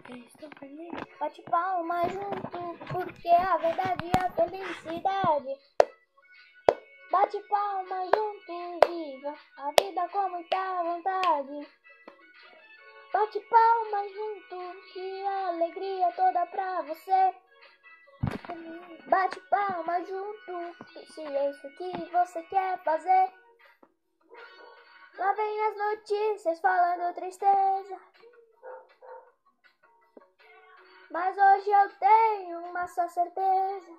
Estou feliz. Bate palma junto, porque a verdade e a felicidade. Bate palma junto, viva a vida com muita vontade. Bate palma junto, que a alegria toda pra você. Bate palma junto, se é isso que você quer fazer. Lá vem as notícias falando tristeza, mas hoje eu tenho uma só certeza,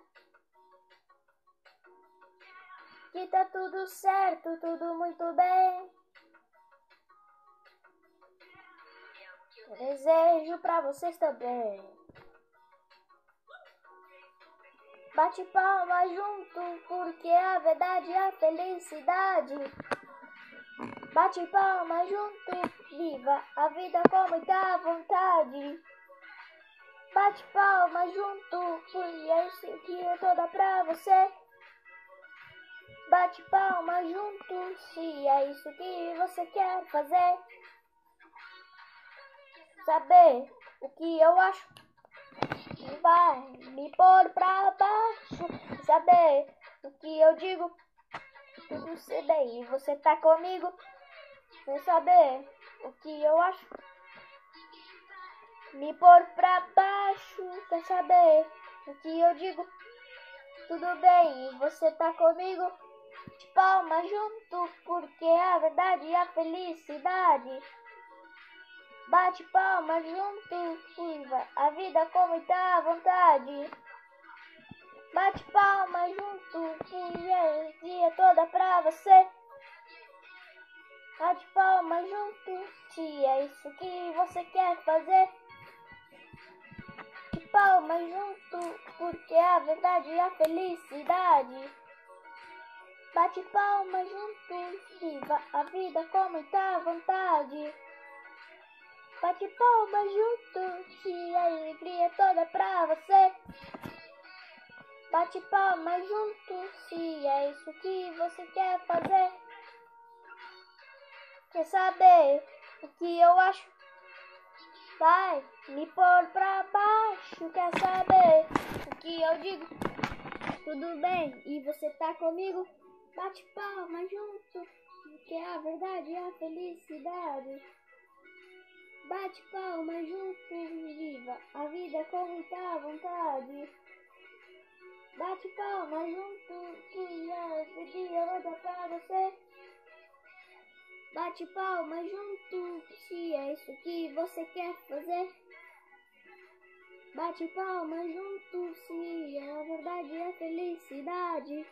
que tá tudo certo, tudo muito bem. Eu desejo pra vocês também. Bate palma junto, porque a verdade é a felicidade. Bate palma junto, viva a vida com muita vontade. Bate palma junto, porque é isso que é toda pra você. Bate palma junto, se é isso que você quer fazer. Saber o que eu acho vai me pôr pra baixo. Saber o que eu digo, tudo sei bem, e você tá comigo. Quer saber o que eu acho? Me pôr pra baixo. Quer saber o que eu digo? Tudo bem, e você tá comigo? De palma junto, porque a verdade e a felicidade. Bate palma junto, viva a vida com muita vontade. Bate palma junto, que é o dia toda pra você. Bate palma junto, se é isso que você quer fazer. Bate palma junto, porque a verdade e a felicidade. Bate palma junto, viva a vida com muita vontade. Bate palma junto, se a alegria toda pra você. Bate palma junto, se é isso que você quer fazer. Quer saber o que eu acho? Vai me pôr pra baixo. Quer saber o que eu digo? Tudo bem, e você tá comigo? Bate palma junto, que é a verdade e a felicidade. Bate palma junto, viva a vida com muita vontade. Bate palma junto, que esse dia vai dar pra você. Bate palma junto, se é isso que você quer fazer. Bate palma junto, se é a verdade e a felicidade.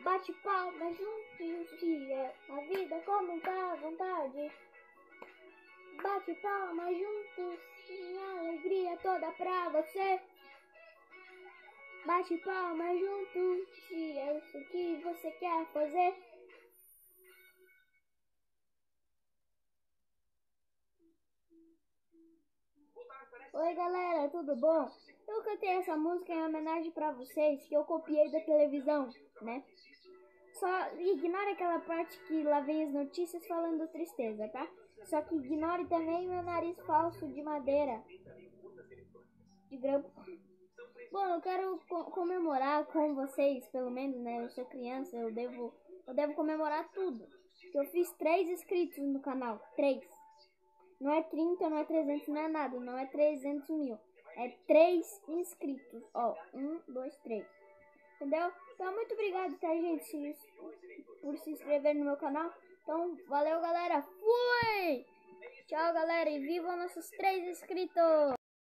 Bate palma junto, se é a vida com muita vontade. Bate palma junto, se a alegria toda pra você. Bate palma junto, se é isso que você quer fazer. Oi galera, tudo bom? Eu cantei essa música em homenagem pra vocês, que eu copiei da televisão, né? Só ignore aquela parte que lá vem as notícias falando tristeza, tá? Só que ignore também meu nariz falso de madeira, de grampo. Bom, eu quero comemorar com vocês, pelo menos, né? Eu sou criança, eu devo comemorar tudo. Eu fiz 3 inscritos no canal, 3. Não é 30, não é 300, não é nada, não é 300 mil. É 3 inscritos, ó, 1, 2, 3. Entendeu? Então, muito obrigado, tá, gente, por se inscrever no meu canal. Então, valeu, galera. Fui! Tchau, galera, e vivam nossos 3 inscritos!